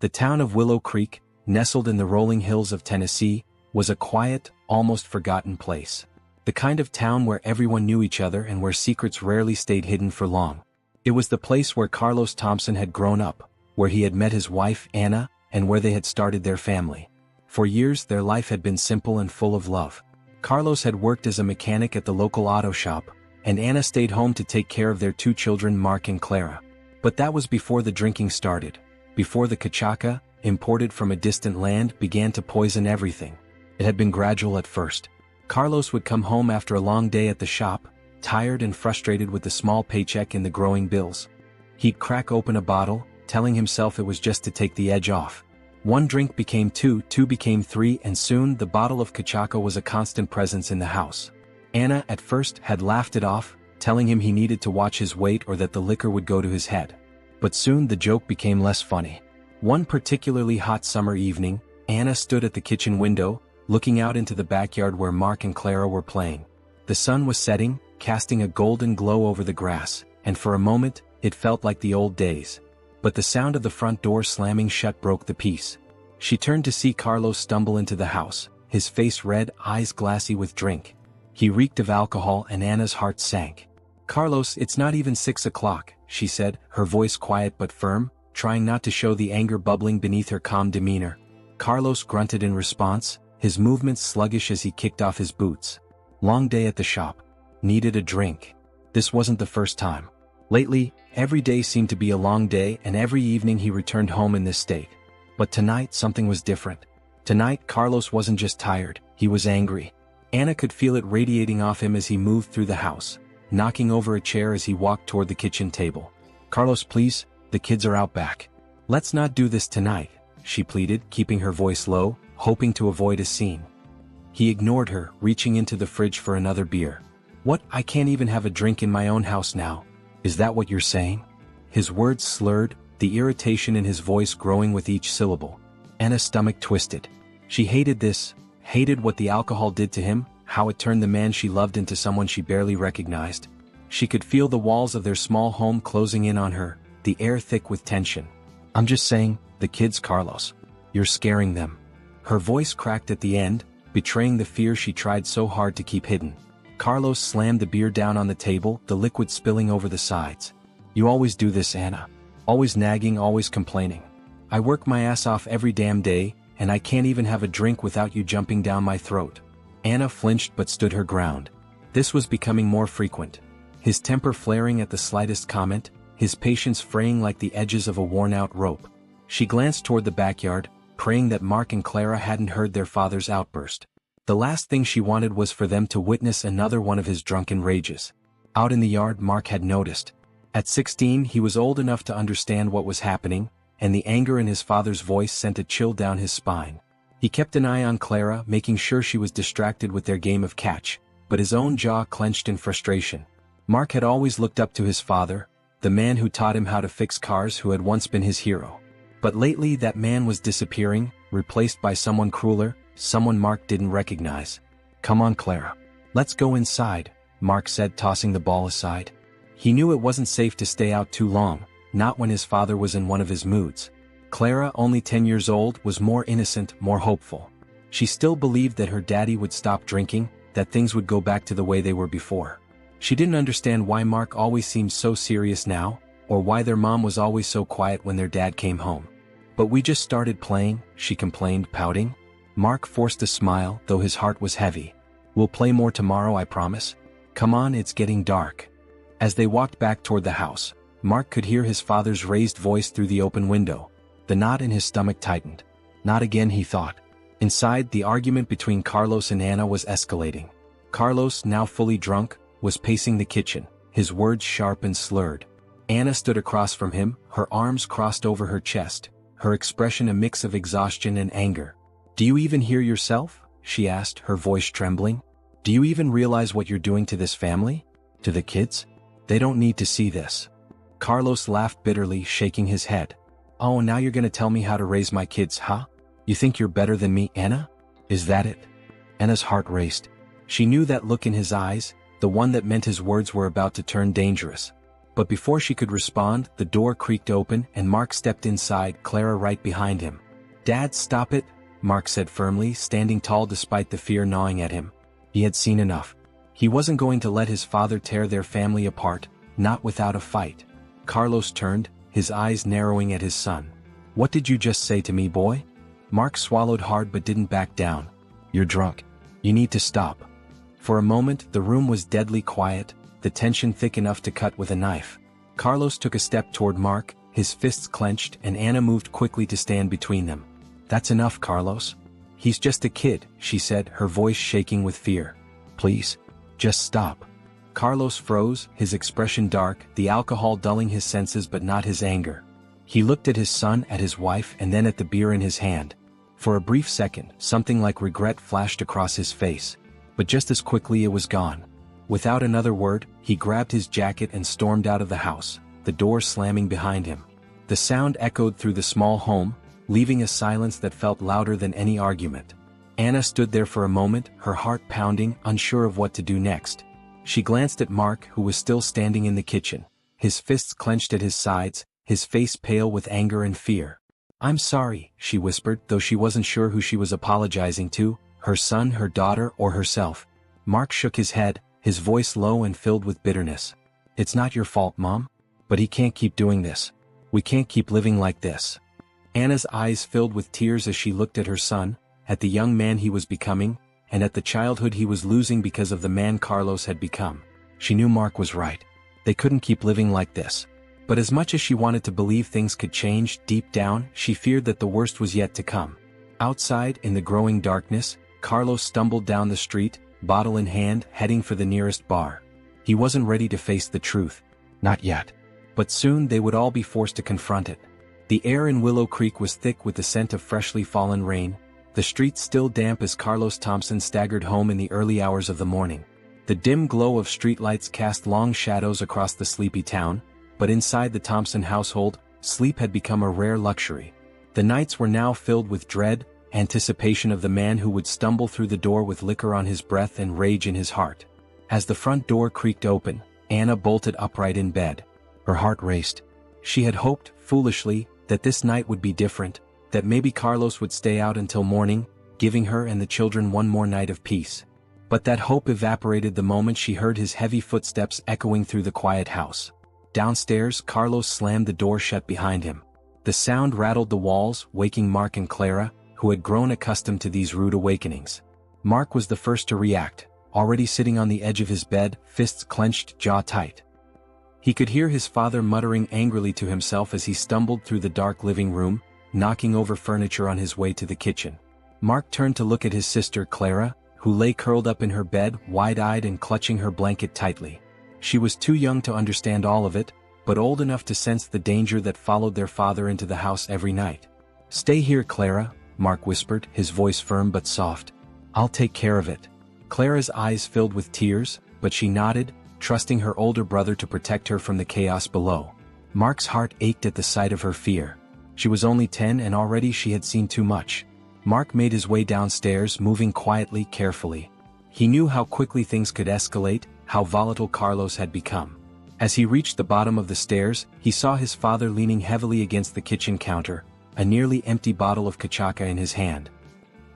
The town of Willow Creek, nestled in the rolling hills of Tennessee, was a quiet, almost forgotten place. The kind of town where everyone knew each other and where secrets rarely stayed hidden for long. It was the place where Carlos Thompson had grown up, where he had met his wife, Anna, and where they had started their family. For years their life had been simple and full of love. Carlos had worked as a mechanic at the local auto shop, and Anna stayed home to take care of their 2 children, Mark and Clara. But that was before the drinking started, before the cachaça, imported from a distant land, began to poison everything. It had been gradual at first. Carlos would come home after a long day at the shop, tired and frustrated with the small paycheck and the growing bills. He'd crack open a bottle, telling himself it was just to take the edge off. 1 drink became 2, 2 became 3, and soon the bottle of cachaça was a constant presence in the house. Anna, at first, had laughed it off, telling him he needed to watch his weight or that the liquor would go to his head. But soon the joke became less funny. One particularly hot summer evening, Anna stood at the kitchen window, looking out into the backyard where Mark and Clara were playing. The sun was setting, casting a golden glow over the grass, and for a moment, it felt like the old days. But the sound of the front door slamming shut broke the peace. She turned to see Carlos stumble into the house, his face red, eyes glassy with drink. He reeked of alcohol and Anna's heart sank. "Carlos, it's not even 6 o'clock, she said, her voice quiet but firm, trying not to show the anger bubbling beneath her calm demeanor. Carlos grunted in response, his movements sluggish as he kicked off his boots. Long day at the shop. Needed a drink. This wasn't the first time. Lately, every day seemed to be a long day, and every evening he returned home in this state. But tonight something was different. Tonight Carlos wasn't just tired, he was angry. Anna could feel it radiating off him as he moved through the house, knocking over a chair as he walked toward the kitchen table. "Carlos, please, the kids are out back. Let's not do this tonight," she pleaded, keeping her voice low, hoping to avoid a scene. He ignored her, reaching into the fridge for another beer. "What, I can't even have a drink in my own house now? Is that what you're saying?" His words slurred, the irritation in his voice growing with each syllable. Anna's stomach twisted. She hated this, hated what the alcohol did to him, how it turned the man she loved into someone she barely recognized. She could feel the walls of their small home closing in on her, the air thick with tension. "I'm just saying, the kids, Carlos. You're scaring them." Her voice cracked at the end, betraying the fear she tried so hard to keep hidden. Carlos slammed the beer down on the table, the liquid spilling over the sides. "You always do this, Anna. Always nagging, always complaining. I work my ass off every damn day, and I can't even have a drink without you jumping down my throat." Anna flinched but stood her ground. This was becoming more frequent. His temper flaring at the slightest comment, his patience fraying like the edges of a worn-out rope. She glanced toward the backyard, praying that Mark and Clara hadn't heard their father's outburst. The last thing she wanted was for them to witness another one of his drunken rages. Out in the yard, Mark had noticed. At 16, he was old enough to understand what was happening, and the anger in his father's voice sent a chill down his spine. He kept an eye on Clara, making sure she was distracted with their game of catch, but his own jaw clenched in frustration. Mark had always looked up to his father, the man who taught him how to fix cars, who had once been his hero. But lately that man was disappearing, replaced by someone crueler, someone Mark didn't recognize. "Come on, Clara. Let's go inside," Mark said, tossing the ball aside. He knew it wasn't safe to stay out too long, not when his father was in one of his moods. Clara, only 10 years old, was more innocent, more hopeful. She still believed that her daddy would stop drinking, that things would go back to the way they were before. She didn't understand why Mark always seemed so serious now, or why their mom was always so quiet when their dad came home. "But we just started playing," she complained, pouting. Mark forced a smile, though his heart was heavy. "We'll play more tomorrow, I promise. Come on, it's getting dark." As they walked back toward the house, Mark could hear his father's raised voice through the open window. The knot in his stomach tightened. Not again, he thought. Inside, the argument between Carlos and Anna was escalating. Carlos, now fully drunk, was pacing the kitchen, his words sharp and slurred. Anna stood across from him, her arms crossed over her chest, her expression a mix of exhaustion and anger. "Do you even hear yourself?" she asked, her voice trembling. "Do you even realize what you're doing to this family? To the kids? They don't need to see this." Carlos laughed bitterly, shaking his head. "Oh, now you're gonna tell me how to raise my kids, huh? You think you're better than me, Anna? Is that it?" Anna's heart raced. She knew that look in his eyes, the one that meant his words were about to turn dangerous. But before she could respond, the door creaked open and Mark stepped inside, Clara right behind him. "Dad, stop it," Mark said firmly, standing tall despite the fear gnawing at him. He had seen enough. He wasn't going to let his father tear their family apart, not without a fight. Carlos turned, his eyes narrowing at his son. "What did you just say to me, boy?" Mark swallowed hard but didn't back down. "You're drunk. You need to stop." For a moment, the room was deadly quiet, the tension thick enough to cut with a knife. Carlos took a step toward Mark, his fists clenched, and Anna moved quickly to stand between them. "That's enough, Carlos." "He's just a kid," she said, her voice shaking with fear. "Please, just stop." Carlos froze, his expression dark, the alcohol dulling his senses but not his anger. He looked at his son, at his wife, and then at the beer in his hand. For a brief second, something like regret flashed across his face. But just as quickly it was gone. Without another word, he grabbed his jacket and stormed out of the house, the door slamming behind him. The sound echoed through the small home, leaving a silence that felt louder than any argument. Anna stood there for a moment, her heart pounding, unsure of what to do next. She glanced at Mark, who was still standing in the kitchen, his fists clenched at his sides, his face pale with anger and fear. "I'm sorry," she whispered, though she wasn't sure who she was apologizing to, her son, her daughter, or herself. Mark shook his head, his voice low and filled with bitterness. "It's not your fault, Mom. But he can't keep doing this. We can't keep living like this." Anna's eyes filled with tears as she looked at her son, at the young man he was becoming, and at the childhood he was losing because of the man Carlos had become. She knew Mark was right. They couldn't keep living like this. But as much as she wanted to believe things could change, deep down, she feared that the worst was yet to come. Outside, in the growing darkness, Carlos stumbled down the street, bottle in hand, heading for the nearest bar. He wasn't ready to face the truth. Not yet. But soon they would all be forced to confront it. The air in Willow Creek was thick with the scent of freshly fallen rain, the streets still damp as Carlos Thompson staggered home in the early hours of the morning. The dim glow of streetlights cast long shadows across the sleepy town, but inside the Thompson household, sleep had become a rare luxury. The nights were now filled with dread, anticipation of the man who would stumble through the door with liquor on his breath and rage in his heart. As the front door creaked open, Anna bolted upright in bed. Her heart raced. She had hoped, foolishly, that this night would be different, that maybe Carlos would stay out until morning, giving her and the children one more night of peace. But that hope evaporated the moment she heard his heavy footsteps echoing through the quiet house. Downstairs, Carlos slammed the door shut behind him. The sound rattled the walls, waking Mark and Clara, who had grown accustomed to these rude awakenings. Mark was the first to react, already sitting on the edge of his bed, fists clenched, jaw tight. He could hear his father muttering angrily to himself as he stumbled through the dark living room, knocking over furniture on his way to the kitchen. Mark turned to look at his sister Clara, who lay curled up in her bed, wide-eyed and clutching her blanket tightly. She was too young to understand all of it, but old enough to sense the danger that followed their father into the house every night. "Stay here, Clara," Mark whispered, his voice firm but soft. "I'll take care of it." Clara's eyes filled with tears, but she nodded, trusting her older brother to protect her from the chaos below. Mark's heart ached at the sight of her fear. She was only 10 and already she had seen too much. Mark made his way downstairs, moving quietly, carefully. He knew how quickly things could escalate, how volatile Carlos had become. As he reached the bottom of the stairs, he saw his father leaning heavily against the kitchen counter, a nearly empty bottle of cachaça in his hand.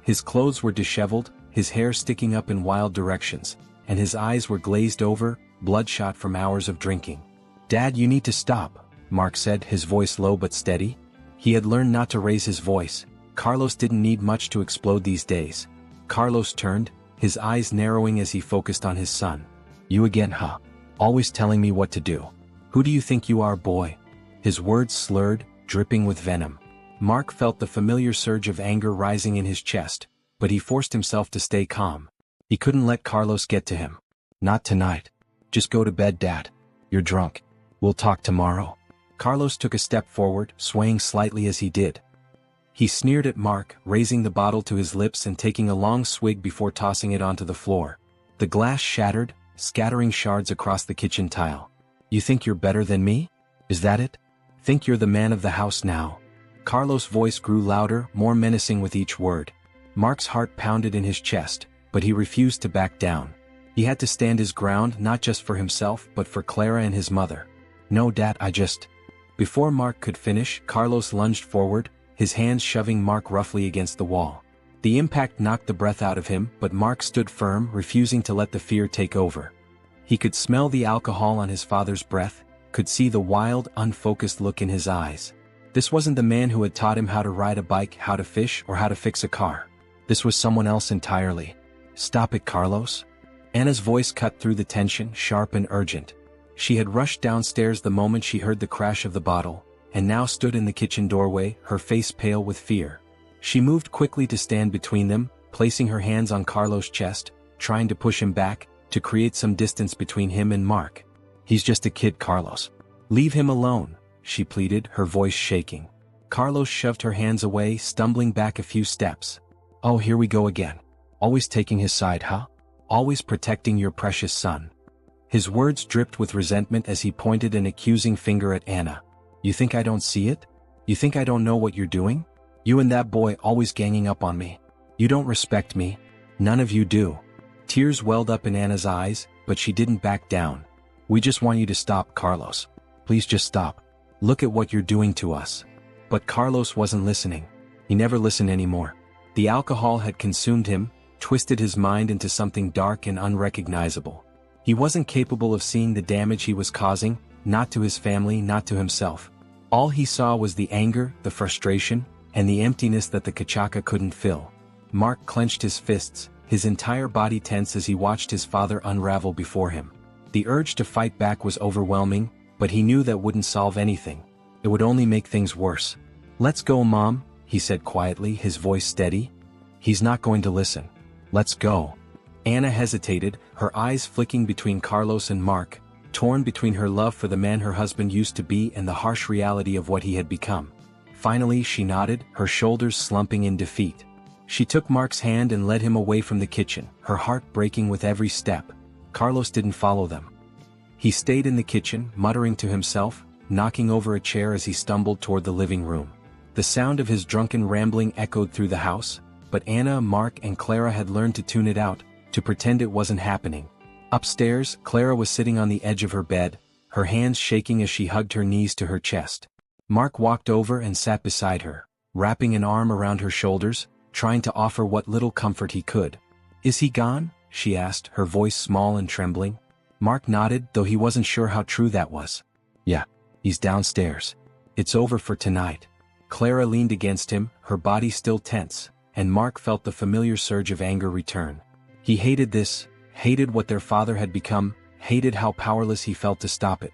His clothes were disheveled, his hair sticking up in wild directions, and his eyes were glazed over, bloodshot from hours of drinking. "Dad, you need to stop," Mark said, his voice low but steady. He had learned not to raise his voice. Carlos didn't need much to explode these days. Carlos turned, his eyes narrowing as he focused on his son. "You again, huh? Always telling me what to do. Who do you think you are, boy?" His words slurred, dripping with venom. Mark felt the familiar surge of anger rising in his chest, but he forced himself to stay calm. He couldn't let Carlos get to him. "Not tonight. Just go to bed, Dad. You're drunk. We'll talk tomorrow." Carlos took a step forward, swaying slightly as he did. He sneered at Mark, raising the bottle to his lips and taking a long swig before tossing it onto the floor. The glass shattered, scattering shards across the kitchen tile. "You think you're better than me? Is that it? Think you're the man of the house now?" Carlos' voice grew louder, more menacing with each word. Mark's heart pounded in his chest, but he refused to back down. He had to stand his ground not just for himself but for Clara and his mother. No, Dad, I just... Before Mark could finish, Carlos lunged forward, his hands shoving Mark roughly against the wall. The impact knocked the breath out of him, but Mark stood firm, refusing to let the fear take over. He could smell the alcohol on his father's breath, could see the wild, unfocused look in his eyes. This wasn't the man who had taught him how to ride a bike, how to fish, or how to fix a car. This was someone else entirely. Stop it, Carlos. Anna's voice cut through the tension, sharp and urgent. She had rushed downstairs the moment she heard the crash of the bottle, and now stood in the kitchen doorway, her face pale with fear. She moved quickly to stand between them, placing her hands on Carlos' chest, trying to push him back, to create some distance between him and Mark. He's just a kid, Carlos. Leave him alone, she pleaded, her voice shaking. Carlos shoved her hands away, stumbling back a few steps. Oh, here we go again. Always taking his side, huh? Always protecting your precious son. His words dripped with resentment as he pointed an accusing finger at Anna. You think I don't see it? You think I don't know what you're doing? You and that boy always ganging up on me. You don't respect me. None of you do. Tears welled up in Anna's eyes, but she didn't back down. We just want you to stop, Carlos. Please just stop. Look at what you're doing to us. But Carlos wasn't listening. He never listened anymore. The alcohol had consumed him, twisted his mind into something dark and unrecognizable. He wasn't capable of seeing the damage he was causing, not to his family, not to himself. All he saw was the anger, the frustration, and the emptiness that the Cachaça couldn't fill. Mark clenched his fists, his entire body tense as he watched his father unravel before him. The urge to fight back was overwhelming, but he knew that wouldn't solve anything. It would only make things worse. Let's go, Mom, he said quietly, his voice steady. He's not going to listen. Let's go. Anna hesitated, her eyes flicking between Carlos and Mark, torn between her love for the man her husband used to be and the harsh reality of what he had become. Finally, she nodded, her shoulders slumping in defeat. She took Mark's hand and led him away from the kitchen, her heart breaking with every step. Carlos didn't follow them. He stayed in the kitchen, muttering to himself, knocking over a chair as he stumbled toward the living room. The sound of his drunken rambling echoed through the house, but Anna, Mark, and Clara had learned to tune it out, to pretend it wasn't happening. Upstairs, Clara was sitting on the edge of her bed, her hands shaking as she hugged her knees to her chest. Mark walked over and sat beside her, wrapping an arm around her shoulders, trying to offer what little comfort he could. Is he gone? She asked, her voice small and trembling. Mark nodded, though he wasn't sure how true that was. Yeah, he's downstairs. It's over for tonight. Clara leaned against him, her body still tense, and Mark felt the familiar surge of anger return. He hated this, hated what their father had become, hated how powerless he felt to stop it.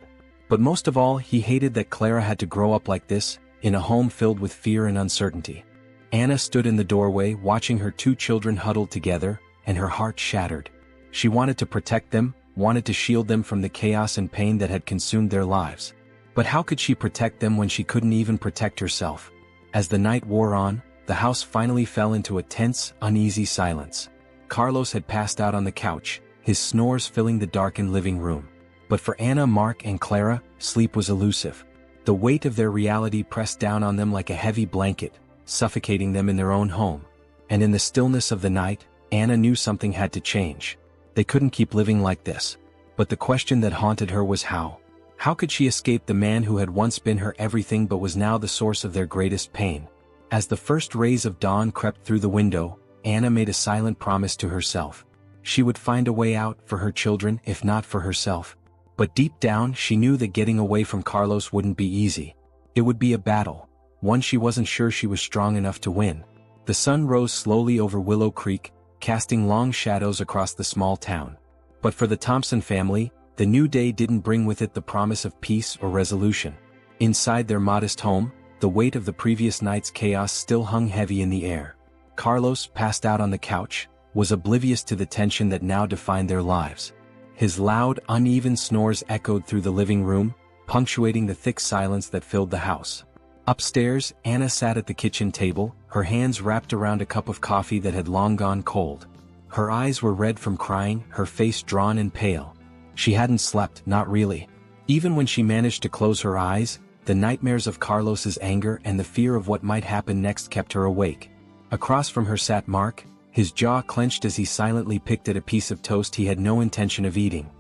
But most of all, he hated that Clara had to grow up like this, in a home filled with fear and uncertainty. Anna stood in the doorway, watching her two children huddled together, and her heart shattered. She wanted to protect them, wanted to shield them from the chaos and pain that had consumed their lives. But how could she protect them when she couldn't even protect herself? As the night wore on, the house finally fell into a tense, uneasy silence. Carlos had passed out on the couch, his snores filling the darkened living room. But for Anna, Mark, and Clara, sleep was elusive. The weight of their reality pressed down on them like a heavy blanket, suffocating them in their own home. And in the stillness of the night, Anna knew something had to change. They couldn't keep living like this. But the question that haunted her was how. How could she escape the man who had once been her everything but was now the source of their greatest pain? As the first rays of dawn crept through the window, Anna made a silent promise to herself. She would find a way out for her children, if not for herself. But deep down, she knew that getting away from Carlos wouldn't be easy. It would be a battle, one she wasn't sure she was strong enough to win. The sun rose slowly over Willow Creek, casting long shadows across the small town. But for the Thompson family, the new day didn't bring with it the promise of peace or resolution. Inside their modest home, the weight of the previous night's chaos still hung heavy in the air. Carlos, passed out on the couch, was oblivious to the tension that now defined their lives. His loud, uneven snores echoed through the living room, punctuating the thick silence that filled the house. Upstairs, Anna sat at the kitchen table, her hands wrapped around a cup of coffee that had long gone cold. Her eyes were red from crying, her face drawn and pale. She hadn't slept, not really. Even when she managed to close her eyes, the nightmares of Carlos's anger and the fear of what might happen next kept her awake. Across from her sat Mark, his jaw clenched as he silently picked at a piece of toast he had no intention of eating.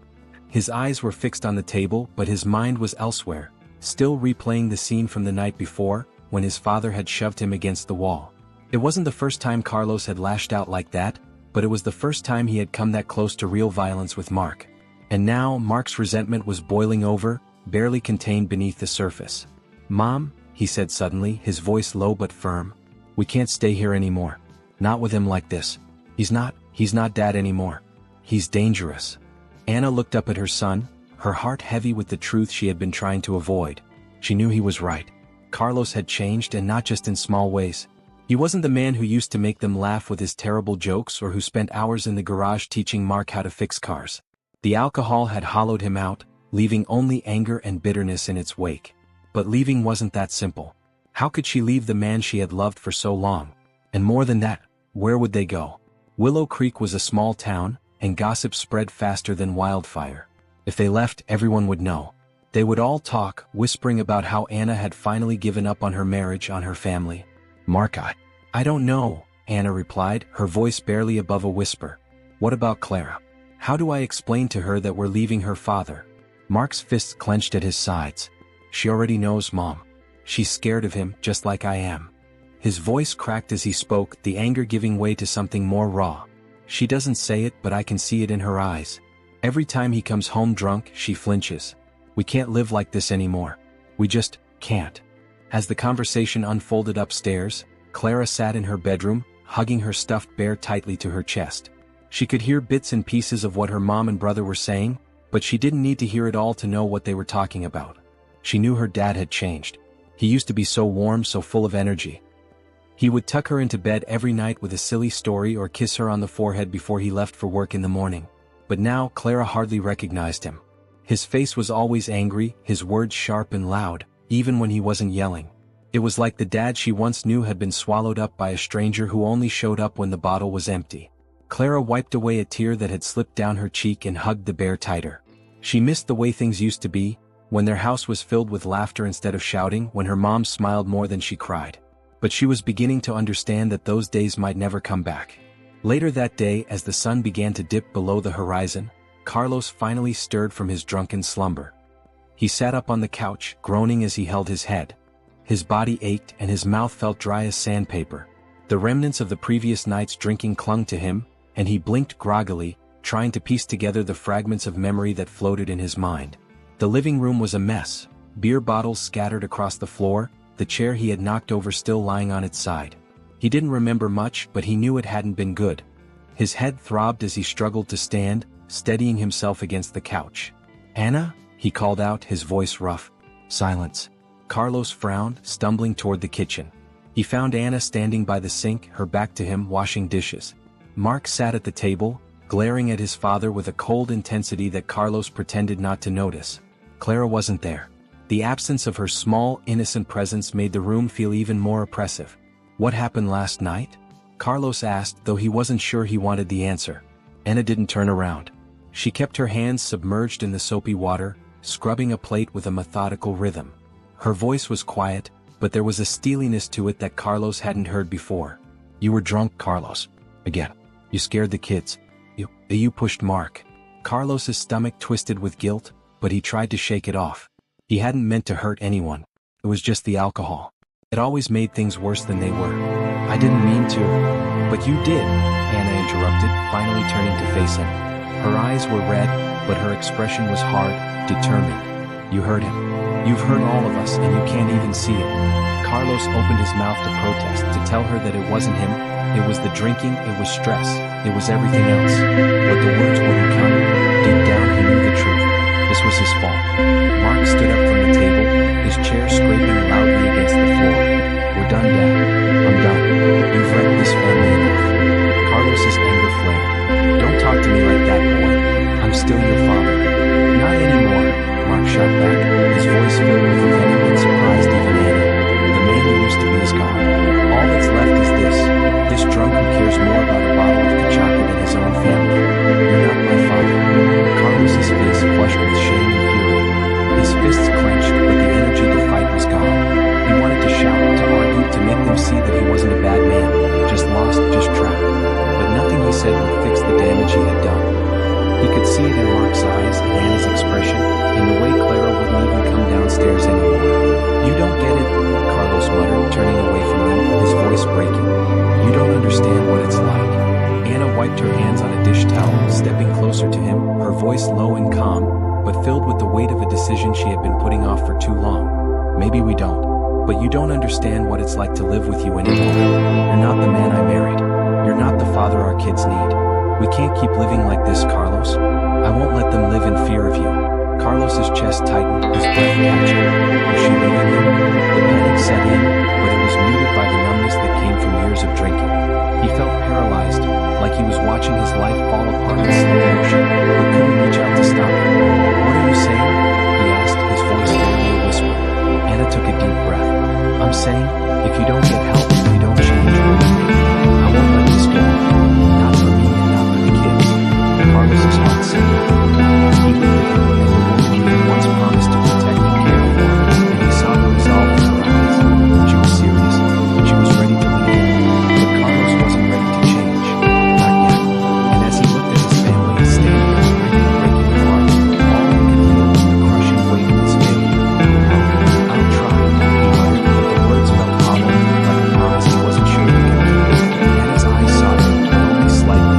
His eyes were fixed on the table, but his mind was elsewhere, still replaying the scene from the night before, when his father had shoved him against the wall. It wasn't the first time Carlos had lashed out like that, but it was the first time he had come that close to real violence with Mark. And now Mark's resentment was boiling over, barely contained beneath the surface. "Mom," he said suddenly, his voice low but firm, "we can't stay here anymore. Not with him like this. He's not Dad anymore. He's dangerous." Anna looked up at her son, her heart heavy with the truth she had been trying to avoid. She knew he was right. Carlos had changed, and not just in small ways. He wasn't the man who used to make them laugh with his terrible jokes or who spent hours in the garage teaching Mark how to fix cars. The alcohol had hollowed him out, leaving only anger and bitterness in its wake. But leaving wasn't that simple. How could she leave the man she had loved for so long? And more than that, where would they go? Willow Creek was a small town, and gossip spread faster than wildfire. If they left, everyone would know. They would all talk, whispering about how Anna had finally given up on her marriage, on her family. "Mark, I don't know," Anna replied, her voice barely above a whisper. "What about Clara? How do I explain to her that we're leaving her father?" Mark's fists clenched at his sides. "She already knows, Mom. She's scared of him, just like I am." His voice cracked as he spoke, the anger giving way to something more raw. "She doesn't say it, but I can see it in her eyes. Every time he comes home drunk, she flinches. We can't live like this anymore. We just can't." As the conversation unfolded upstairs, Clara sat in her bedroom, hugging her stuffed bear tightly to her chest. She could hear bits and pieces of what her mom and brother were saying, but she didn't need to hear it all to know what they were talking about. She knew her dad had changed. He used to be so warm, so full of energy. He would tuck her into bed every night with a silly story or kiss her on the forehead before he left for work in the morning. But now Clara hardly recognized him. His face was always angry, his words sharp and loud, even when he wasn't yelling. It was like the dad she once knew had been swallowed up by a stranger who only showed up when the bottle was empty. Clara wiped away a tear that had slipped down her cheek and hugged the bear tighter. She missed the way things used to be, when their house was filled with laughter instead of shouting, when her mom smiled more than she cried. But she was beginning to understand that those days might never come back. Later that day, as the sun began to dip below the horizon, Carlos finally stirred from his drunken slumber. He sat up on the couch, groaning as he held his head. His body ached and his mouth felt dry as sandpaper. The remnants of the previous night's drinking clung to him, and he blinked groggily, trying to piece together the fragments of memory that floated in his mind. The living room was a mess, beer bottles scattered across the floor, the chair he had knocked over still lying on its side. He didn't remember much, but he knew it hadn't been good. His head throbbed as he struggled to stand, steadying himself against the couch. "Anna?" he called out, his voice rough. Silence. Carlos frowned, stumbling toward the kitchen. He found Anna standing by the sink, her back to him, washing dishes. Mark sat at the table, glaring at his father with a cold intensity that Carlos pretended not to notice. Clara wasn't there. The absence of her small, innocent presence made the room feel even more oppressive. "What happened last night?" Carlos asked, though he wasn't sure he wanted the answer. Anna didn't turn around. She kept her hands submerged in the soapy water, scrubbing a plate with a methodical rhythm. Her voice was quiet, but there was a steeliness to it that Carlos hadn't heard before. "You were drunk, Carlos. Again. You scared the kids. You pushed Mark." Carlos's stomach twisted with guilt, but he tried to shake it off. He hadn't meant to hurt anyone. It was just the alcohol. It always made things worse than they were. "I didn't mean to." "But you did," Anna interrupted, finally turning to face him. Her eyes were red, but her expression was hard, determined. "You hurt him. You've hurt all of us, and you can't even see it." Carlos opened his mouth to protest, to tell her that it wasn't him. It was the drinking, it was stress, it was everything else. But the words wouldn't come. Deep down he knew the truth. This was his fault. Mark stood up from the table, his chair scraping loudly against the floor. "We're done, Dad. I'm done. You've wrecked this family enough." Carlos's anger flared. "Don't talk to me like that, boy. I'm still your father." "Not anymore," Mark shot back, his voice filled with a venom that surprised even Anna. "The man who used to be is gone. All that's left is this drunk who cares more about a bottle of Cachaça than his own family. You're not my father." Carlos's face flushed with shame and fury. His fists clenched, but the energy to fight was gone. He wanted to shout, to argue, to make them see that he wasn't a bad man, just lost, just trapped. But nothing he said would fix the damage he had done. He could see it in Mark's eyes and Anna's expression, and the way Clara wouldn't even come downstairs anymore. "You don't get it," Carlos muttered, turning away from them, his voice breaking. "You don't understand what it's like." Anna wiped her hands on a dish towel, stepping closer to him, her voice low and calm, but filled with the weight of a decision she had been putting off for too long. "Maybe we don't. But you don't understand what it's like to live with you anymore. You're not the man I married. You're not the father our kids need. We can't keep living like this, Carlos. I won't let them live in fear of you." Carlos's chest tightened, his breath catching. Was she leaving him? The panic set in, but it was muted by the numbness that came from years of drinking. He felt paralyzed, like he was watching his life fall apart in slow motion, but couldn't reach out to stop it. "What are you saying?" he asked, his voice barely a whisper. Anna took a deep breath. "I'm saying, if you don't get help, if you don't change, I won't let this go on. Not for me and not for the kids." Carlos's heart sank. He looked at her and the woman he had once promised to protect and care for, and he saw the resolve in her eyes. She was serious. She was ready to leave him. But Carlos wasn't ready to change. Not yet. And as he looked at his family standing up, breaking apart, all he could feel was the crushing weight of his failure. "I'll try," he muttered, but the words felt hollow, like a promise he wasn't sure he could keep. Anna's eyes softened, but only slightly.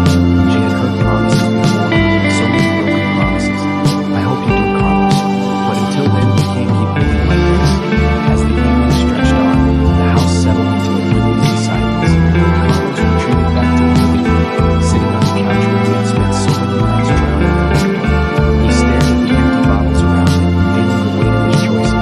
She had heard promises before, so many broken promises. "I hope you do, Carlos. But until then, we can't keep living like this." As the evening stretched on, the house settled into an uneasy silence. Carlos retreated back to the living room, sitting on the couch where he had spent so many nights drowning in whiskey. He stared at the empty bottles around him, feeling the weight of his choices.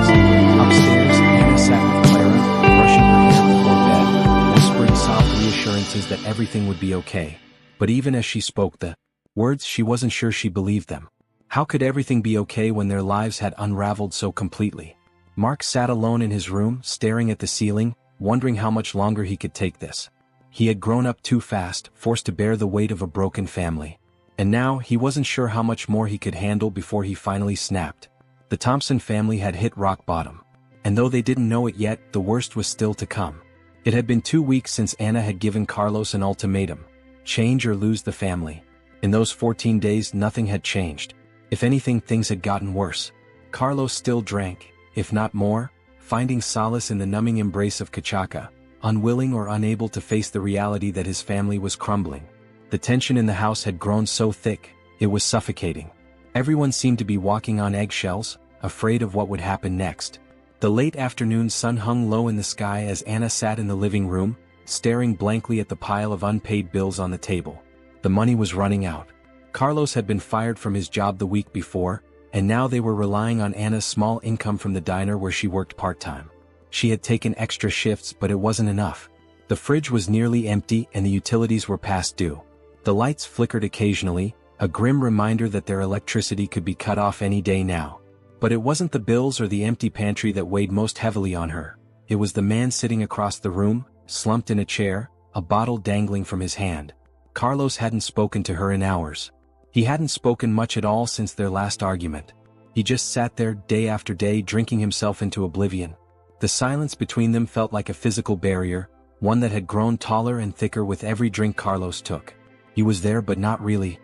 Upstairs, Anna sat with Clara, brushing her hair before bed, whispering soft reassurances that everything would be okay. But even as she spoke the words, she wasn't sure she believed them. How could everything be okay when their lives had unraveled so completely? Mark sat alone in his room, staring at the ceiling, wondering how much longer he could take this. He had grown up too fast, forced to bear the weight of a broken family. And now, he wasn't sure how much more he could handle before he finally snapped. The Thompson family had hit rock bottom. And though they didn't know it yet, the worst was still to come. It had been 2 weeks since Anna had given Carlos an ultimatum: change or lose the family. In those 14 days, nothing had changed. If anything, things had gotten worse. Carlos still drank, if not more, finding solace in the numbing embrace of Cachaça, unwilling or unable to face the reality that his family was crumbling. The tension in the house had grown so thick, it was suffocating. Everyone seemed to be walking on eggshells, afraid of what would happen next. The late afternoon sun hung low in the sky as Anna sat in the living room, staring blankly at the pile of unpaid bills on the table. The money was running out. Carlos had been fired from his job the week before, and now they were relying on Anna's small income from the diner where she worked part-time. She had taken extra shifts, but it wasn't enough. The fridge was nearly empty and the utilities were past due. The lights flickered occasionally, a grim reminder that their electricity could be cut off any day now. But it wasn't the bills or the empty pantry that weighed most heavily on her. It was the man sitting across the room, slumped in a chair, a bottle dangling from his hand. Carlos hadn't spoken to her in hours. He hadn't spoken much at all since their last argument. He just sat there day after day drinking himself into oblivion. The silence between them felt like a physical barrier, one that had grown taller and thicker with every drink Carlos took. He was there but not really.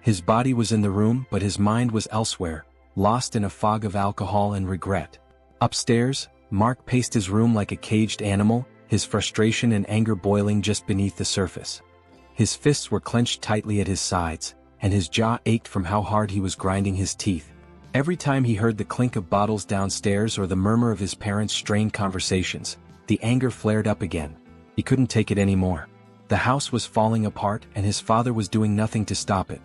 His body was in the room but his mind was elsewhere, lost in a fog of alcohol and regret. Upstairs, Mark paced his room like a caged animal, his frustration and anger boiling just beneath the surface. His fists were clenched tightly at his sides, and his jaw ached from how hard he was grinding his teeth. Every time he heard the clink of bottles downstairs or the murmur of his parents' strained conversations, the anger flared up again. He couldn't take it anymore. The house was falling apart and his father was doing nothing to stop it.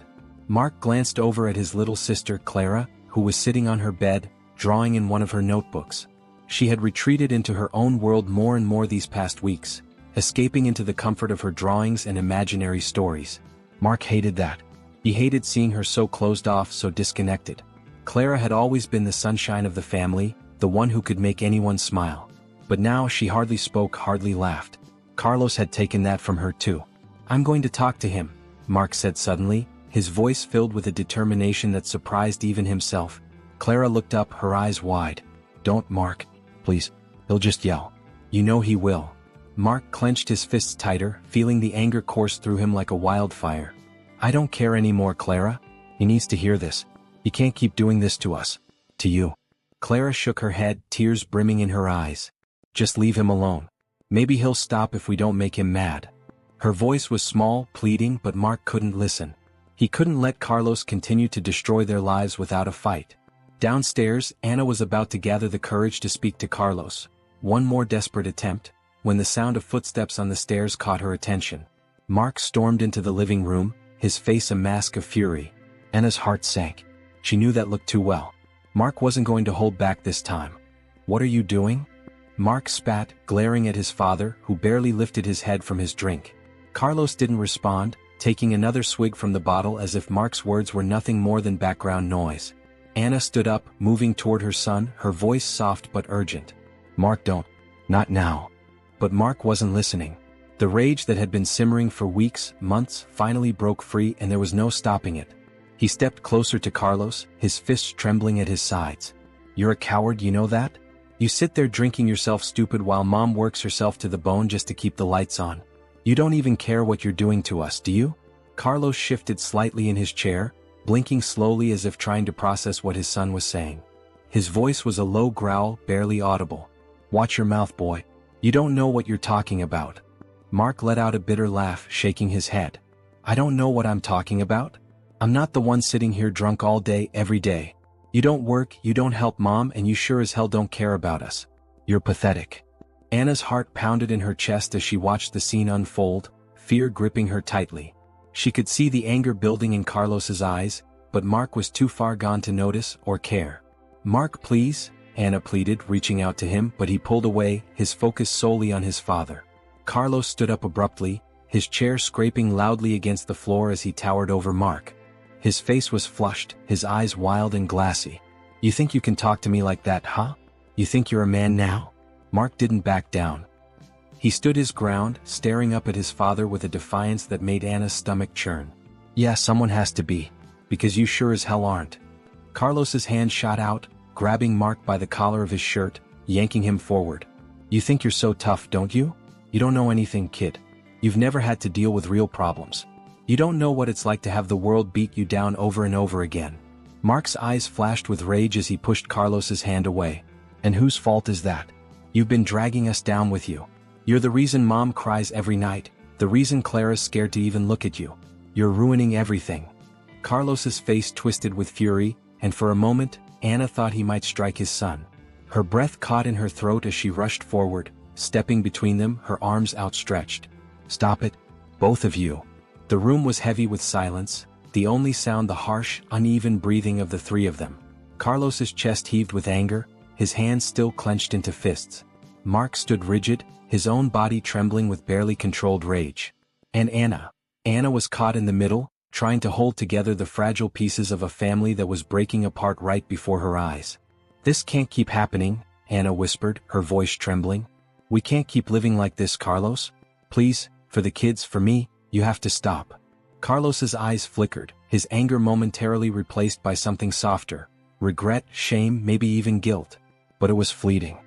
Mark glanced over at his little sister, Clara, who was sitting on her bed, drawing in one of her notebooks. She had retreated into her own world more and more these past weeks, escaping into the comfort of her drawings and imaginary stories. Mark hated that. He hated seeing her so closed off, so disconnected. Clara had always been the sunshine of the family, the one who could make anyone smile. But now she hardly spoke, hardly laughed. Carlos had taken that from her too. "I'm going to talk to him," Mark said suddenly, his voice filled with a determination that surprised even himself. Clara looked up, her eyes wide. "Don't, Mark. Please. He'll just yell." "You know he will." Mark clenched his fists tighter, feeling the anger course through him like a wildfire. "I don't care anymore, Clara. He needs to hear this. He can't keep doing this to us. To you. Clara shook her head, tears brimming in her eyes. Just leave him alone. Maybe he'll stop if we don't make him mad. Her voice was small, pleading, but Mark couldn't listen. He couldn't let Carlos continue to destroy their lives without a fight. Downstairs, Anna was about to gather the courage to speak to Carlos. One more desperate attempt, when the sound of footsteps on the stairs caught her attention. Mark stormed into the living room, his face a mask of fury. Anna's heart sank. She knew that looked too well. Mark wasn't going to hold back this time. What are you doing? Mark spat, glaring at his father, who barely lifted his head from his drink. Carlos didn't respond, taking another swig from the bottle as if Mark's words were nothing more than background noise. Anna stood up, moving toward her son, her voice soft but urgent. Mark, don't. Not now. But Mark wasn't listening. The rage that had been simmering for weeks, months, finally broke free and there was no stopping it. He stepped closer to Carlos, his fists trembling at his sides. You're a coward, you know that? You sit there drinking yourself stupid while mom works herself to the bone just to keep the lights on. You don't even care what you're doing to us, do you? Carlos shifted slightly in his chair, blinking slowly as if trying to process what his son was saying. His voice was a low growl, barely audible. Watch your mouth, boy. You don't know what you're talking about. Mark let out a bitter laugh, shaking his head. I don't know what I'm talking about? I'm not the one sitting here drunk all day, every day. You don't work, you don't help mom, and you sure as hell don't care about us. You're pathetic. Anna's heart pounded in her chest as she watched the scene unfold, fear gripping her tightly. She could see the anger building in Carlos's eyes, but Mark was too far gone to notice or care. Mark, please, Anna pleaded, reaching out to him, but he pulled away, his focus solely on his father. Carlos stood up abruptly, his chair scraping loudly against the floor as he towered over Mark. His face was flushed, his eyes wild and glassy. You think you can talk to me like that, huh? You think you're a man now? Mark didn't back down. He stood his ground, staring up at his father with a defiance that made Anna's stomach churn. Yeah, someone has to be. Because you sure as hell aren't. Carlos's hand shot out, grabbing Mark by the collar of his shirt, yanking him forward. You think you're so tough, don't you? You don't know anything, kid. You've never had to deal with real problems. You don't know what it's like to have the world beat you down over and over again. Mark's eyes flashed with rage as he pushed Carlos's hand away. And whose fault is that? You've been dragging us down with you. You're the reason mom cries every night, the reason Clara's scared to even look at you. You're ruining everything. Carlos's face twisted with fury, and for a moment, Anna thought he might strike his son. Her breath caught in her throat as she rushed forward, stepping between them, her arms outstretched. Stop it, both of you. The room was heavy with silence, the only sound the harsh, uneven breathing of the three of them. Carlos's chest heaved with anger, his hands still clenched into fists. Mark stood rigid, his own body trembling with barely controlled rage. And Anna. Anna was caught in the middle, trying to hold together the fragile pieces of a family that was breaking apart right before her eyes. This can't keep happening, Anna whispered, her voice trembling. We can't keep living like this, Carlos. Please, for the kids, for me, you have to stop. Carlos's eyes flickered, his anger momentarily replaced by something softer. Regret, shame, maybe even guilt. But it was fleeting.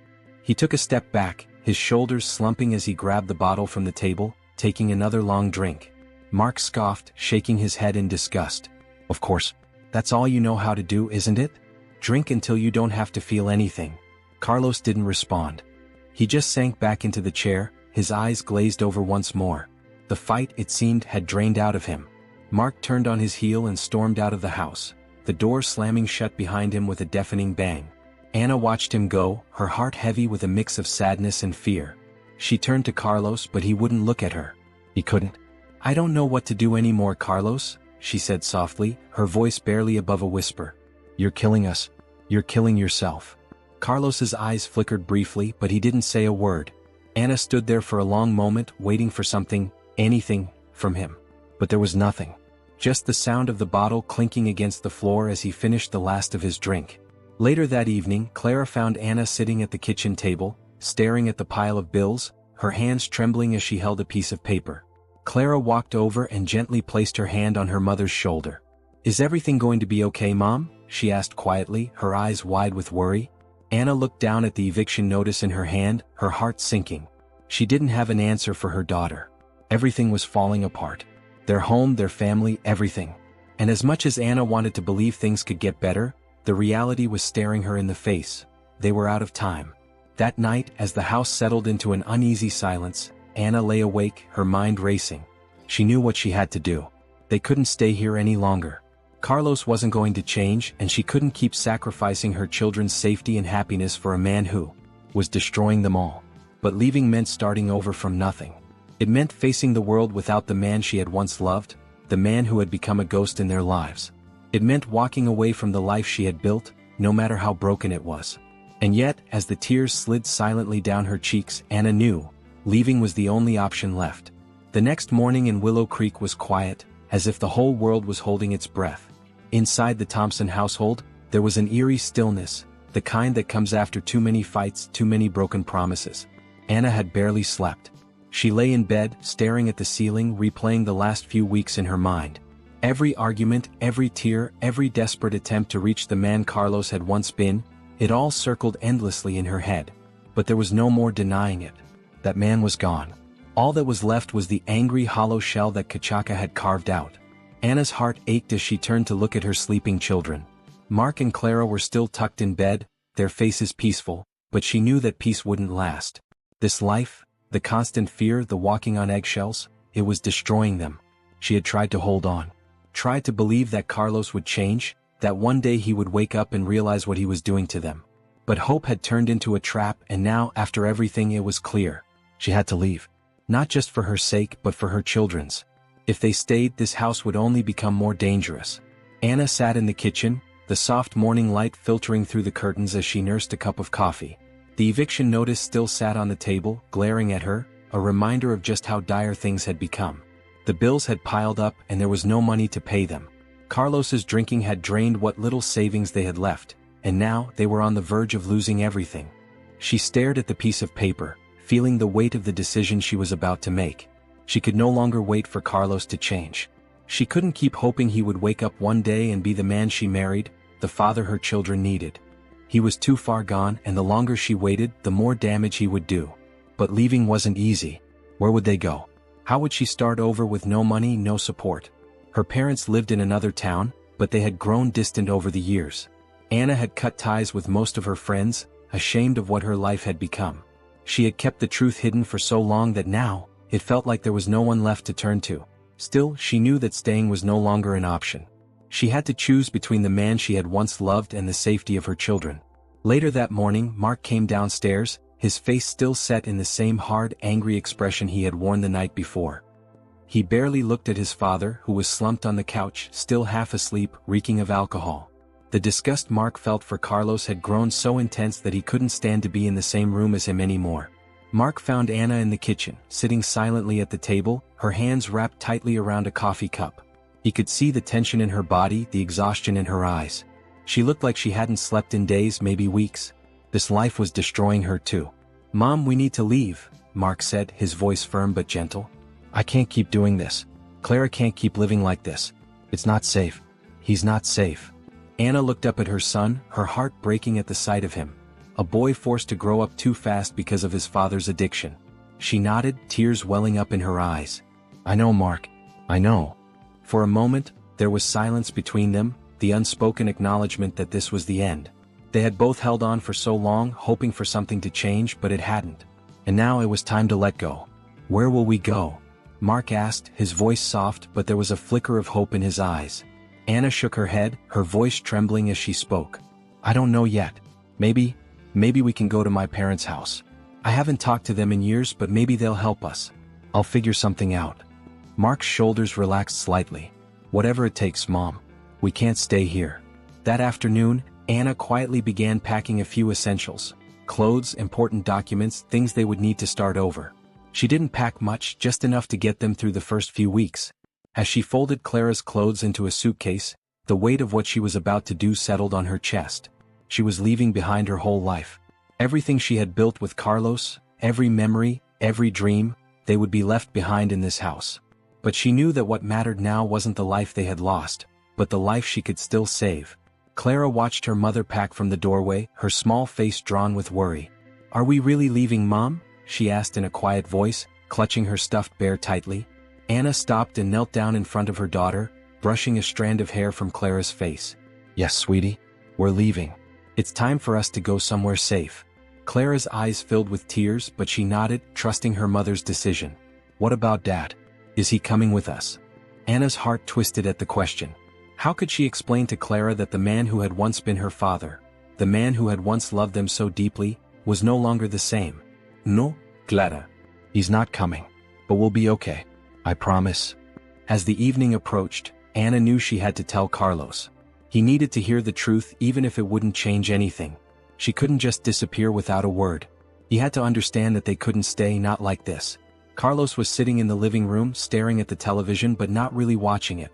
He took a step back, his shoulders slumping as he grabbed the bottle from the table, taking another long drink. Mark scoffed, shaking his head in disgust. Of course. That's all you know how to do, isn't it? Drink until you don't have to feel anything. Carlos didn't respond. He just sank back into the chair, his eyes glazed over once more. The fight, it seemed, had drained out of him. Mark turned on his heel and stormed out of the house, the door slamming shut behind him with a deafening bang. Anna watched him go, her heart heavy with a mix of sadness and fear. She turned to Carlos, but he wouldn't look at her. He couldn't. I don't know what to do anymore, Carlos, she said softly, her voice barely above a whisper. You're killing us. You're killing yourself. Carlos's eyes flickered briefly, but he didn't say a word. Anna stood there for a long moment, waiting for something, anything, from him. But there was nothing. Just the sound of the bottle clinking against the floor as he finished the last of his drink. Later that evening, Clara found Anna sitting at the kitchen table, staring at the pile of bills, her hands trembling as she held a piece of paper. Clara walked over and gently placed her hand on her mother's shoulder. Is everything going to be okay, Mom? She asked quietly, her eyes wide with worry. Anna looked down at the eviction notice in her hand, her heart sinking. She didn't have an answer for her daughter. Everything was falling apart. Their home, their family, everything. And as much as Anna wanted to believe things could get better, the reality was staring her in the face. They were out of time. That night, as the house settled into an uneasy silence, Anna lay awake, her mind racing. She knew what she had to do. They couldn't stay here any longer. Carlos wasn't going to change, and she couldn't keep sacrificing her children's safety and happiness for a man who was destroying them all. But leaving meant starting over from nothing. It meant facing the world without the man she had once loved, the man who had become a ghost in their lives. It meant walking away from the life she had built, no matter how broken it was. And yet, as the tears slid silently down her cheeks, Anna knew, leaving was the only option left. The next morning in Willow Creek was quiet, as if the whole world was holding its breath. Inside the Thompson household, there was an eerie stillness, the kind that comes after too many fights, too many broken promises. Anna had barely slept. She lay in bed, staring at the ceiling, replaying the last few weeks in her mind. Every argument, every tear, every desperate attempt to reach the man Carlos had once been, it all circled endlessly in her head. But there was no more denying it. That man was gone. All that was left was the angry hollow shell that Cachaça had carved out. Anna's heart ached as she turned to look at her sleeping children. Mark and Clara were still tucked in bed, their faces peaceful, but she knew that peace wouldn't last. This life, the constant fear, the walking on eggshells, it was destroying them. She had tried to hold on. Tried to believe that Carlos would change, that one day he would wake up and realize what he was doing to them. But hope had turned into a trap, and now, after everything, it was clear. She had to leave. Not just for her sake, but for her children's. If they stayed, this house would only become more dangerous. Anna sat in the kitchen, the soft morning light filtering through the curtains as she nursed a cup of coffee. The eviction notice still sat on the table, glaring at her, a reminder of just how dire things had become. The bills had piled up and there was no money to pay them. Carlos's drinking had drained what little savings they had left, and now they were on the verge of losing everything. She stared at the piece of paper, feeling the weight of the decision she was about to make. She could no longer wait for Carlos to change. She couldn't keep hoping he would wake up one day and be the man she married, the father her children needed. He was too far gone, and the longer she waited, the more damage he would do. But leaving wasn't easy. Where would they go? How would she start over with no money, no support? Her parents lived in another town, but they had grown distant over the years. Anna had cut ties with most of her friends, ashamed of what her life had become. She had kept the truth hidden for so long that now, it felt like there was no one left to turn to. Still, she knew that staying was no longer an option. She had to choose between the man she had once loved and the safety of her children. Later that morning, Mark came downstairs, his face still set in the same hard, angry expression he had worn the night before. He barely looked at his father, who was slumped on the couch, still half asleep, reeking of alcohol. The disgust Mark felt for Carlos had grown so intense that he couldn't stand to be in the same room as him anymore. Mark found Anna in the kitchen, sitting silently at the table, her hands wrapped tightly around a coffee cup. He could see the tension in her body, the exhaustion in her eyes. She looked like she hadn't slept in days, maybe weeks. This life was destroying her too. "Mom, we need to leave," Mark said, his voice firm but gentle. "I can't keep doing this. Clara can't keep living like this. It's not safe. He's not safe." Anna looked up at her son, her heart breaking at the sight of him. A boy forced to grow up too fast because of his father's addiction. She nodded, tears welling up in her eyes. "I know, Mark. I know." For a moment, there was silence between them, the unspoken acknowledgement that this was the end. They had both held on for so long, hoping for something to change, but it hadn't. And now it was time to let go. "Where will we go?" Mark asked, his voice soft, but there was a flicker of hope in his eyes. Anna shook her head, her voice trembling as she spoke. "I don't know yet. Maybe we can go to my parents' house. I haven't talked to them in years, but maybe they'll help us. I'll figure something out." Mark's shoulders relaxed slightly. "Whatever it takes, Mom. We can't stay here." That afternoon, Anna quietly began packing a few essentials. Clothes, important documents, things they would need to start over. She didn't pack much, just enough to get them through the first few weeks. As she folded Clara's clothes into a suitcase, the weight of what she was about to do settled on her chest. She was leaving behind her whole life. Everything she had built with Carlos, every memory, every dream, they would be left behind in this house. But she knew that what mattered now wasn't the life they had lost, but the life she could still save. Clara watched her mother pack from the doorway, her small face drawn with worry. "Are we really leaving, Mom?" she asked in a quiet voice, clutching her stuffed bear tightly. Anna stopped and knelt down in front of her daughter, brushing a strand of hair from Clara's face. "Yes, sweetie. We're leaving. It's time for us to go somewhere safe." Clara's eyes filled with tears, but she nodded, trusting her mother's decision. "What about Dad? Is he coming with us?" Anna's heart twisted at the question. How could she explain to Clara that the man who had once been her father, the man who had once loved them so deeply, was no longer the same? "No, Clara. He's not coming. But we'll be okay. I promise." As the evening approached, Anna knew she had to tell Carlos. He needed to hear the truth even if it wouldn't change anything. She couldn't just disappear without a word. He had to understand that they couldn't stay not like this. Carlos was sitting in the living room staring at the television but not really watching it.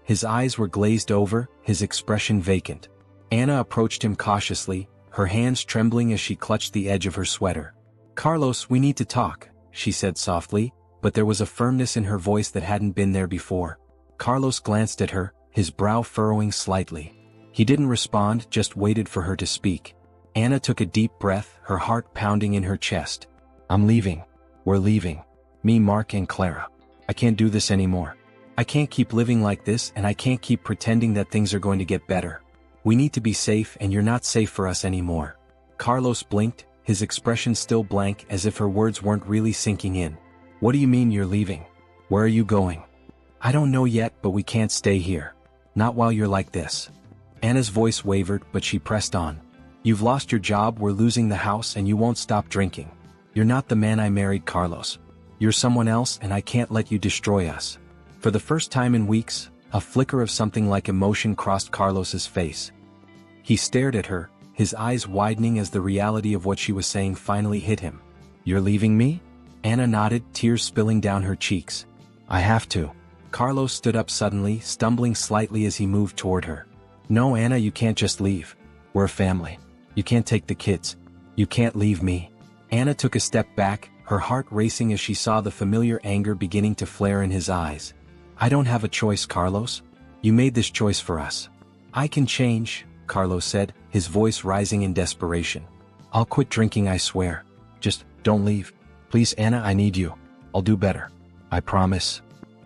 His eyes were glazed over, his expression vacant. Anna approached him cautiously, her hands trembling as she clutched the edge of her sweater. "Carlos, we need to talk," she said softly, but there was a firmness in her voice that hadn't been there before. Carlos glanced at her, his brow furrowing slightly. He didn't respond, just waited for her to speak. Anna took a deep breath, her heart pounding in her chest. "I'm leaving. We're leaving. Me, Mark, and Clara. I can't do this anymore. I can't keep living like this, and I can't keep pretending that things are going to get better. We need to be safe, and you're not safe for us anymore." Carlos blinked, his expression still blank, as if her words weren't really sinking in. "What do you mean you're leaving? Where are you going?" "I don't know yet, but we can't stay here. Not while you're like this." Anna's voice wavered, but she pressed on. "You've lost your job, we're losing the house, and you won't stop drinking. You're not the man I married, Carlos. You're someone else, and I can't let you destroy us." For the first time in weeks, a flicker of something like emotion crossed Carlos's face. He stared at her, his eyes widening as the reality of what she was saying finally hit him. "You're leaving me?" Anna nodded, tears spilling down her cheeks. "I have to." Carlos stood up suddenly, stumbling slightly as he moved toward her. "No, Anna, you can't just leave. We're a family. You can't take the kids. You can't leave me." Anna took a step back, her heart racing as she saw the familiar anger beginning to flare in his eyes. "I don't have a choice, Carlos. You made this choice for us." "I can change," Carlos said, his voice rising in desperation. "I'll quit drinking, I swear. Just don't leave. Please, Anna, I need you. I'll do better. I promise."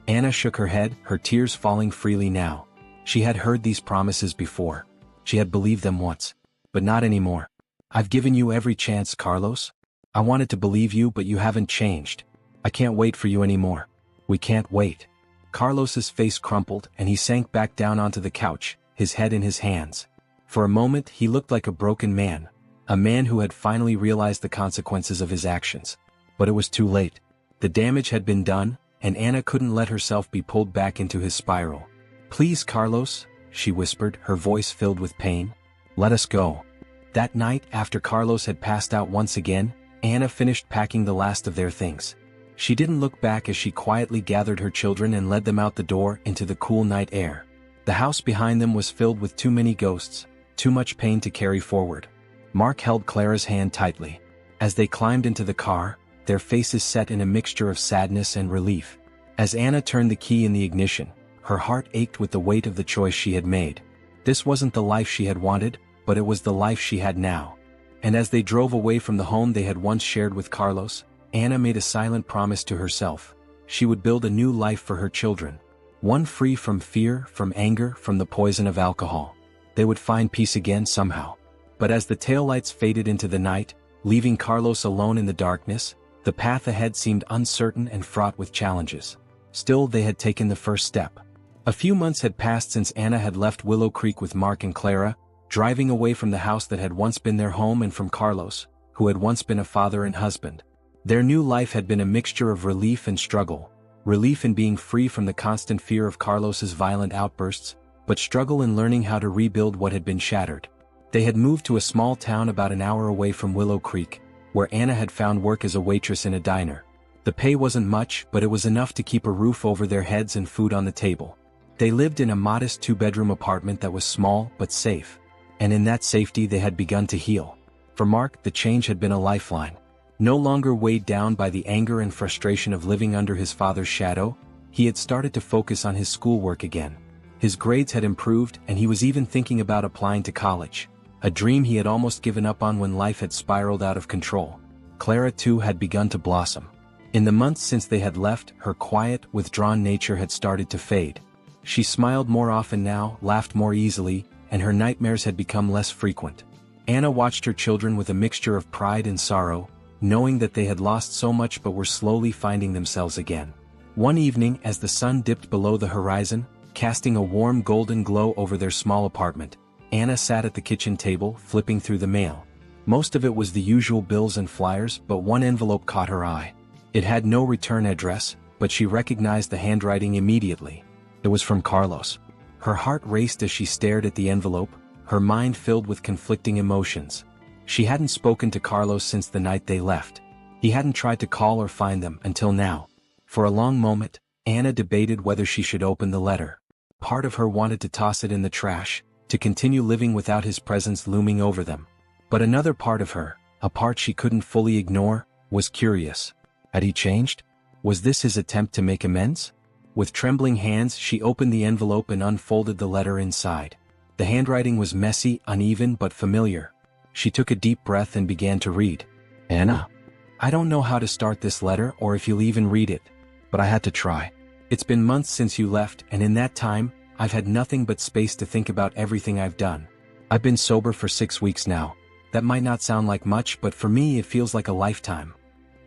Anna shook her head, her tears falling freely now. She had heard these promises before. She had believed them once. But not anymore. "I've given you every chance, Carlos. I wanted to believe you, but you haven't changed. I can't wait for you anymore. We can't wait." Carlos's face crumpled, and he sank back down onto the couch, his head in his hands. For a moment he looked like a broken man, a man who had finally realized the consequences of his actions. But it was too late. The damage had been done, and Anna couldn't let herself be pulled back into his spiral. "Please, Carlos," she whispered, her voice filled with pain. "Let us go." That night, after Carlos had passed out once again, Anna finished packing the last of their things. She didn't look back as she quietly gathered her children and led them out the door into the cool night air. The house behind them was filled with too many ghosts, too much pain to carry forward. Mark held Clara's hand tightly. As they climbed into the car, their faces set in a mixture of sadness and relief. As Anna turned the key in the ignition, her heart ached with the weight of the choice she had made. This wasn't the life she had wanted, but it was the life she had now. And as they drove away from the home they had once shared with Carlos, Anna made a silent promise to herself. She would build a new life for her children. One free from fear, from anger, from the poison of alcohol. They would find peace again somehow. But as the taillights faded into the night, leaving Carlos alone in the darkness, the path ahead seemed uncertain and fraught with challenges. Still, they had taken the first step. A few months had passed since Anna had left Willow Creek with Mark and Clara, driving away from the house that had once been their home and from Carlos, who had once been a father and husband. Their new life had been a mixture of relief and struggle. Relief in being free from the constant fear of Carlos's violent outbursts, but struggle in learning how to rebuild what had been shattered. They had moved to a small town about an hour away from Willow Creek, where Anna had found work as a waitress in a diner. The pay wasn't much, but it was enough to keep a roof over their heads and food on the table. They lived in a modest two-bedroom apartment that was small but safe. And in that safety they had begun to heal. For Mark, the change had been a lifeline. No longer weighed down by the anger and frustration of living under his father's shadow, he had started to focus on his schoolwork again. His grades had improved, and he was even thinking about applying to college, a dream he had almost given up on when life had spiraled out of control. Clara, too, had begun to blossom. In the months since they had left, her quiet, withdrawn nature had started to fade. She smiled more often now, laughed more easily, and her nightmares had become less frequent. Anna watched her children with a mixture of pride and sorrow, knowing that they had lost so much but were slowly finding themselves again. One evening, as the sun dipped below the horizon, casting a warm golden glow over their small apartment, Anna sat at the kitchen table, flipping through the mail. Most of it was the usual bills and flyers, but one envelope caught her eye. It had no return address, but she recognized the handwriting immediately. It was from Carlos. Her heart raced as she stared at the envelope, her mind filled with conflicting emotions. She hadn't spoken to Carlos since the night they left. He hadn't tried to call or find them until now. For a long moment, Anna debated whether she should open the letter. Part of her wanted to toss it in the trash, to continue living without his presence looming over them. But another part of her, a part she couldn't fully ignore, was curious. Had he changed? Was this his attempt to make amends? With trembling hands, she opened the envelope and unfolded the letter inside. The handwriting was messy, uneven, but familiar. She took a deep breath and began to read. Anna, I don't know how to start this letter or if you'll even read it, but I had to try. It's been months since you left, and in that time, I've had nothing but space to think about everything I've done. I've been sober for 6 weeks now. That might not sound like much, but for me it feels like a lifetime.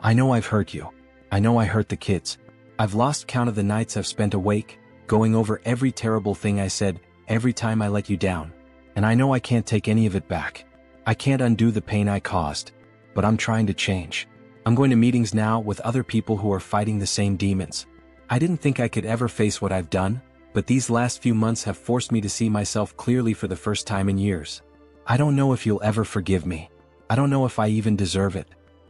I know I've hurt you. I know I hurt the kids. I've lost count of the nights I've spent awake, going over every terrible thing I said, every time I let you down. And I know I can't take any of it back. I can't undo the pain I caused. But I'm trying to change. I'm going to meetings now with other people who are fighting the same demons. I didn't think I could ever face what I've done, but these last few months have forced me to see myself clearly for the first time in years. I don't know if you'll ever forgive me. I don't know if I even deserve it.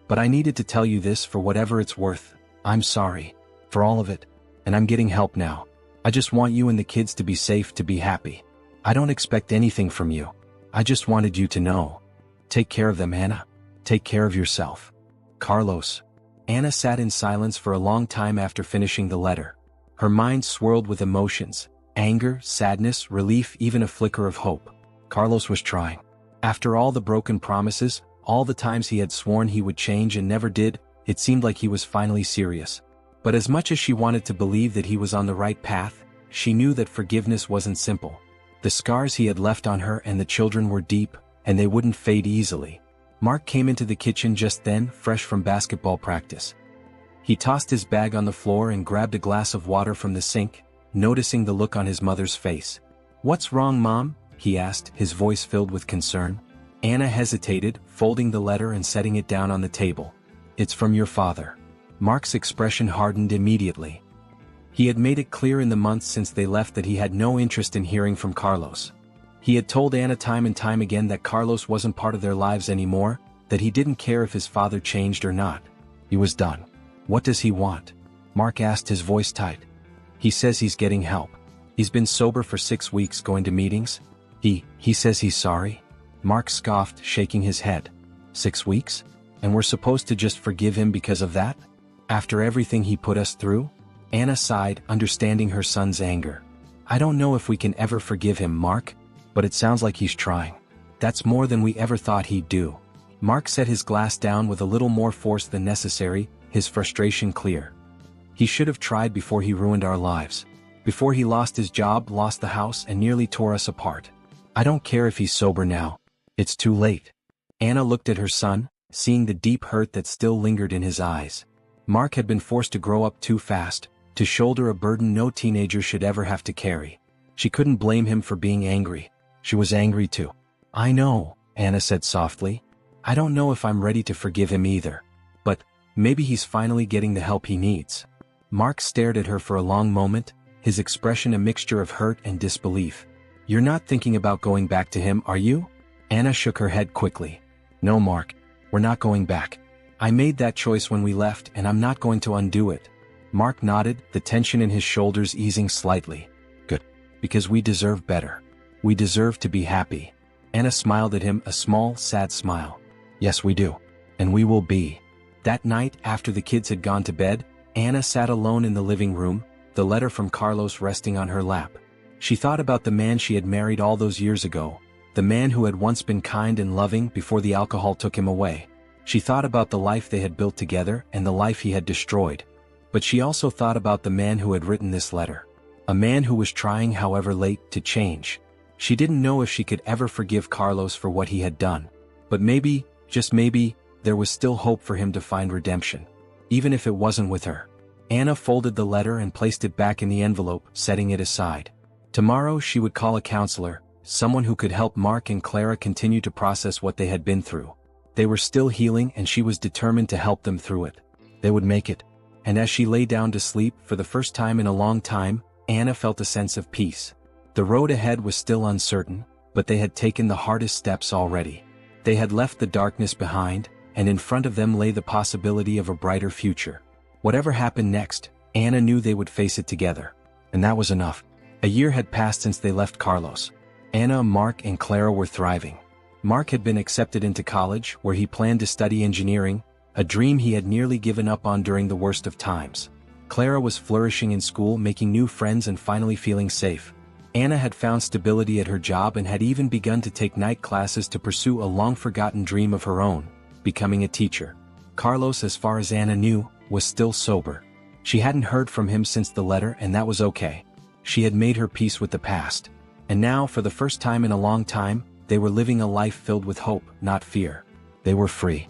But I needed to tell you this for whatever it's worth. I'm sorry. For all of it. And I'm getting help now. I just want you and the kids to be safe, to be happy. I don't expect anything from you. I just wanted you to know. Take care of them, Anna. Take care of yourself. Carlos. Anna sat in silence for a long time after finishing the letter. Her mind swirled with emotions. Anger, sadness, relief, even a flicker of hope. Carlos was trying. After all the broken promises, all the times he had sworn he would change and never did, it seemed like he was finally serious. But as much as she wanted to believe that he was on the right path, she knew that forgiveness wasn't simple. The scars he had left on her and the children were deep, and they wouldn't fade easily. Mark came into the kitchen just then, fresh from basketball practice. He tossed his bag on the floor and grabbed a glass of water from the sink, noticing the look on his mother's face. "What's wrong, Mom?" he asked, his voice filled with concern. Anna hesitated, folding the letter and setting it down on the table. "It's from your father." Mark's expression hardened immediately. He had made it clear in the months since they left that he had no interest in hearing from Carlos. He had told Anna time and time again that Carlos wasn't part of their lives anymore, that he didn't care if his father changed or not. He was done. "What does he want?" Mark asked, his voice tight. "He says he's getting help. He's been sober for 6 weeks, going to meetings. He says he's sorry." Mark scoffed, shaking his head. 6 weeks? And we're supposed to just forgive him because of that? After everything he put us through? Anna sighed, understanding her son's anger. "I don't know if we can ever forgive him, Mark, but it sounds like he's trying. That's more than we ever thought he'd do." Mark set his glass down with a little more force than necessary, his frustration clear. "He should have tried before he ruined our lives. Before he lost his job, lost the house, and nearly tore us apart. I don't care if he's sober now. It's too late." Anna looked at her son, seeing the deep hurt that still lingered in his eyes. Mark had been forced to grow up too fast, to shoulder a burden no teenager should ever have to carry. She couldn't blame him for being angry. She was angry too. "I know," Anna said softly. "I don't know if I'm ready to forgive him either. But maybe he's finally getting the help he needs." Mark stared at her for a long moment, his expression a mixture of hurt and disbelief. "You're not thinking about going back to him, are you?" Anna shook her head quickly. "No, Mark. We're not going back. I made that choice when we left, and I'm not going to undo it." Mark nodded, the tension in his shoulders easing slightly. "Good. Because we deserve better. We deserve to be happy." Anna smiled at him, a small, sad smile. "Yes, we do. And we will be." That night, after the kids had gone to bed, Anna sat alone in the living room, the letter from Carlos resting on her lap. She thought about the man she had married all those years ago, the man who had once been kind and loving before the alcohol took him away. She thought about the life they had built together and the life he had destroyed. But she also thought about the man who had written this letter. A man who was trying, however late, to change. She didn't know if she could ever forgive Carlos for what he had done. But maybe, just maybe, there was still hope for him to find redemption. Even if it wasn't with her. Anna folded the letter and placed it back in the envelope, setting it aside. Tomorrow she would call a counselor, someone who could help Mark and Clara continue to process what they had been through. They were still healing and she was determined to help them through it. They would make it. And as she lay down to sleep, for the first time in a long time, Anna felt a sense of peace. The road ahead was still uncertain, but they had taken the hardest steps already. They had left the darkness behind, and in front of them lay the possibility of a brighter future. Whatever happened next, Anna knew they would face it together. And that was enough. A year had passed since they left Carlos. Anna, Mark, and Clara were thriving. Mark had been accepted into college, where he planned to study engineering, a dream he had nearly given up on during the worst of times. Clara was flourishing in school, making new friends and finally feeling safe. Anna had found stability at her job and had even begun to take night classes to pursue a long-forgotten dream of her own, becoming a teacher. Carlos, as far as Anna knew, was still sober. She hadn't heard from him since the letter, and that was okay. She had made her peace with the past. And now, for the first time in a long time, they were living a life filled with hope, not fear. They were free.